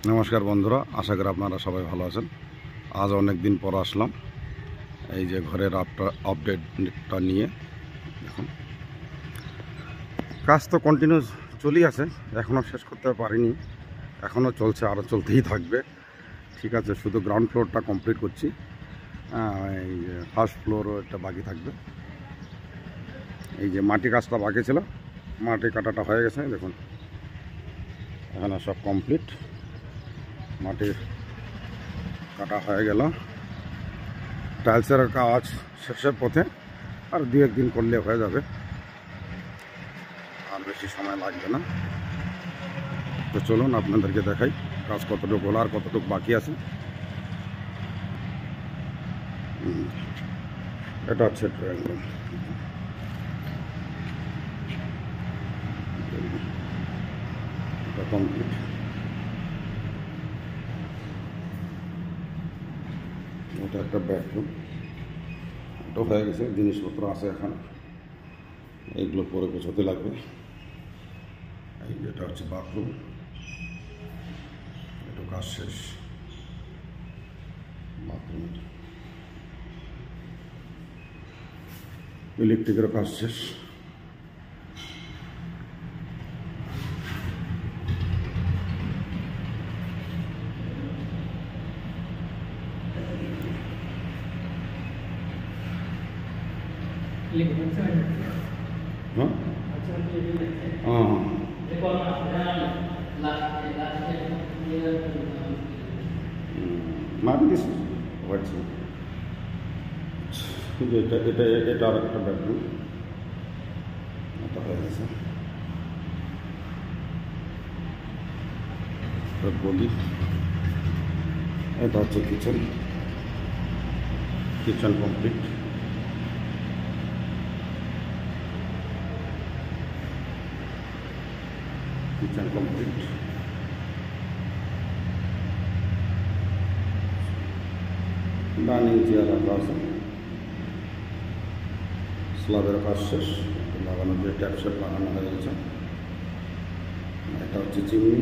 নমস্কার বন্ধুরা, আশা করি আপনারা সবাই ভালো আছেন। আজ অনেক দিন পর আসলাম এই যে ঘরের আপডেটটা নিয়ে। দেখুন, কাজ তো কন্টিনিউ চলেই আছে, এখনও শেষ করতে পারিনি, এখনও চলছে, আরও চলতেই থাকবে। ঠিক আছে, শুধু গ্রাউন্ড ফ্লোরটা কমপ্লিট করছি, এই যে ফার্স্ট ফ্লোরও একটা বাকি থাকবে। এই যে মাটি কাজটা বাকি ছিল, মাটি কাটাটা হয়ে গেছে। দেখুন, এখানে সব কমপ্লিট, মাটির কাটা হয়ে গেল, টাইলসের কাজ শেষের পথে, আর দু একদিন করলে হয়ে যাবে, আর বেশি সময় লাগবে না। তো চলুন আপনাদেরকে দেখাই কাজ কতটুকু হলো আর কতটুকু বাকি আছে। এটা হচ্ছে ড্রয়িং রুম। এটা কমপ্লিট। এটা একটা বেডরুম, এটা হয়ে গেছে, জিনিসপত্র আছে এখানে, এইগুলো পরে গোছাতে লাগবে। এই যেটা হচ্ছে বাথরুম, একটু কাজ শেষ। বাথরুমের ইলেকট্রিকের কাজ শেষ। हाँ মাটি দিস হোয়াইট এটা এটা এটা আর একটা বেডরুম, এটা হয়ে গেছে। বলি, এটা হচ্ছে kitchen, kitchen complete. Kitchen complete. Dining chair রাখা আছে, স্ল্যাবের কাজ শেষ, লাগানো যে ট্যাপ সেট লাগানো হয়ে গেছে। এটা হচ্ছে চিমনি,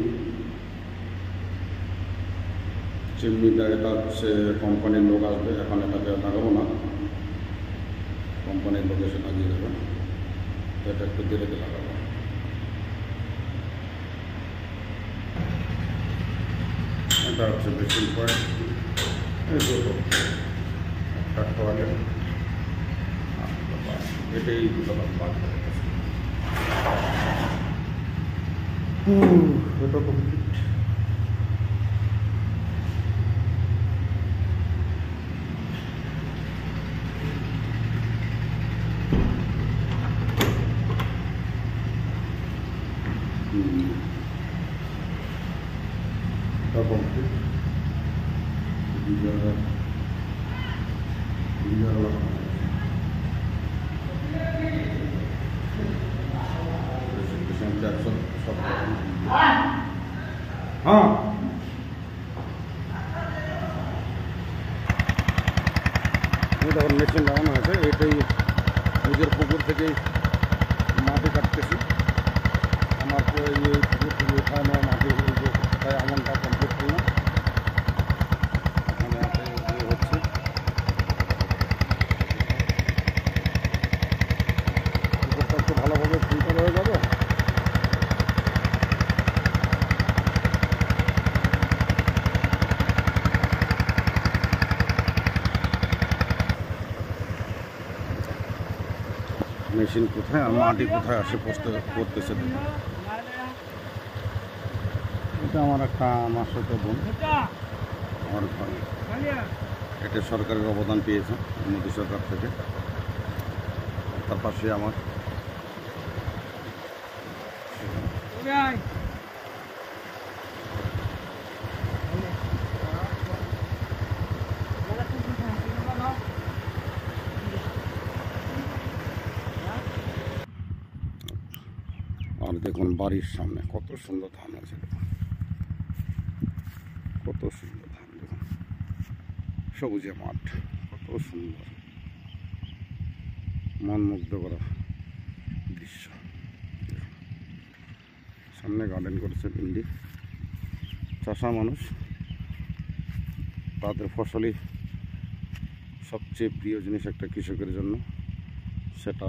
চিমনিটা এটা হচ্ছে কোম্পানির লোক আসবে, এখন এটাকে লাগাবো না, কোম্পানির লোক এসে লাগিয়ে দেবে, এটা একটু ধীরে ধীরে লাগাবো। এটা হচ্ছে বেসিন পয়েন্ট, একটা টয়লেট, এটাই দুটো বাদ হয়ে গেছে। এটা কমপ্লিট। এটা কমপ্লিট। हाँ তখন মেশিন লাগানো হয়েছে, এটাই নিজের পুকুর থেকেই মাটি কাটতেছি। আমার এই পুকুর থেকে উঠানো মাটি তাই এমনটা কমপ্লিট করলাম। এখানে হচ্ছে পুকুরটা একটু ভালোভাবে ফিল্টার হয়ে যাবে। মেশিন কোথায় আর মাটি কোথায় আসে পড়তেছে দেখুন। এটা আমার একটা মাসিক বোন, আমার ঘর, এটা সরকারের অবদান পেয়েছে মোদী সরকার থেকে। তার পাশে আমার আর দেখুন বাড়ির সামনে কত সুন্দর ধান আছে, দেখুন কত সুন্দর ধান, দেখুন সবুজে মাঠ, কত সুন্দর মন মুগ্ধ করা দৃশ্য। সামনে গার্ডেন করেছে ভিন্ডি। চাষা মানুষ, তাদের ফসলই সবচেয়ে প্রিয় জিনিস একটা কৃষকের জন্য। সেটা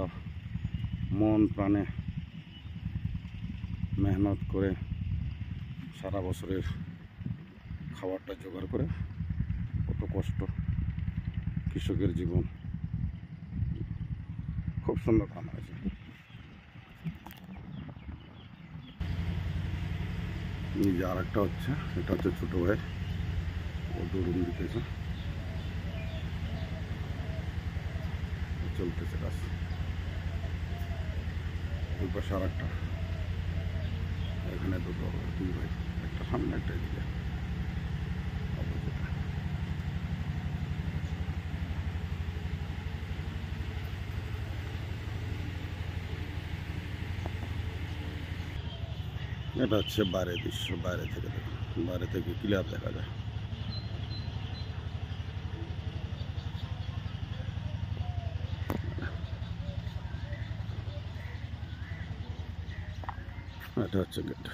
মন প্রাণে মেহনত করে সারা বছরের খাবারটা জোগাড় করে, কত কষ্ট কৃষকের জীবন। খুব সুন্দর ধান হয়েছে। এই যে আর একটা হচ্ছে, এটা হচ্ছে ছোটো ভাই, ও দৌড়ুন দিতেছে, চলতেছে কাজ। ওই পাশে আর একটা, এখানে দুই ভাই, একটা সামনে একটা এদিকে। এটা হচ্ছে বাইরের দৃশ্য, বাইরে থেকে ক্লিয়ার দেখা যায়। এটা হচ্ছে গেট।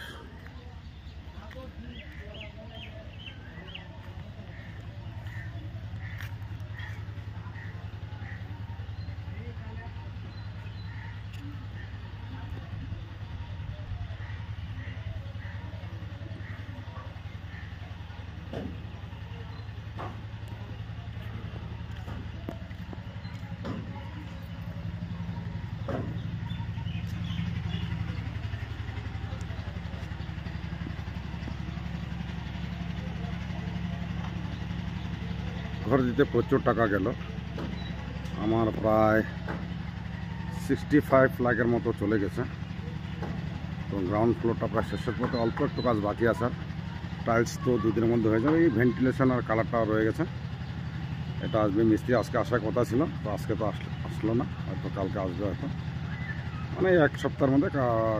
ঘর দিতে প্রচুর টাকা গেল, আমার প্রায় 65 লাখের মতো চলে গেছে। তো গ্রাউন্ড ফ্লোরটা প্রায় শেষের পথে, অল্প একটু কাজ বাকি আছে। টাইলস তো 2 দিনের মধ্যে হয়ে যাবে। এই ভেন্টিলেশন আর কালারটা রয়ে গেছে। এটা আসবে মিস্ত্রি, আজকে আসার কথা ছিল, তো আজকে তো আসলো না, হয়তো কালকে আসবে। হয়তো মানে 1 সপ্তাহের মধ্যে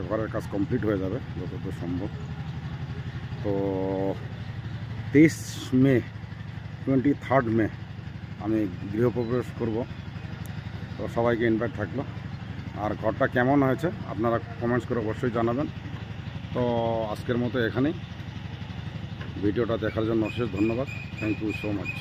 ঘরের কাজ কমপ্লিট হয়ে যাবে যতদূর সম্ভব। তো 23 মে 23 মে আমি গৃহপ্রবেশ করব। তো সবাইকে ইনভাইট থাকলো। আর ঘরটা কেমন হয়েছে আপনারা কমেন্টস করে অবশ্যই জানাবেন। তো আজকের মতো এখানেই, ভিডিওটা দেখার জন্য অশেষ ধন্যবাদ। Thank you so much.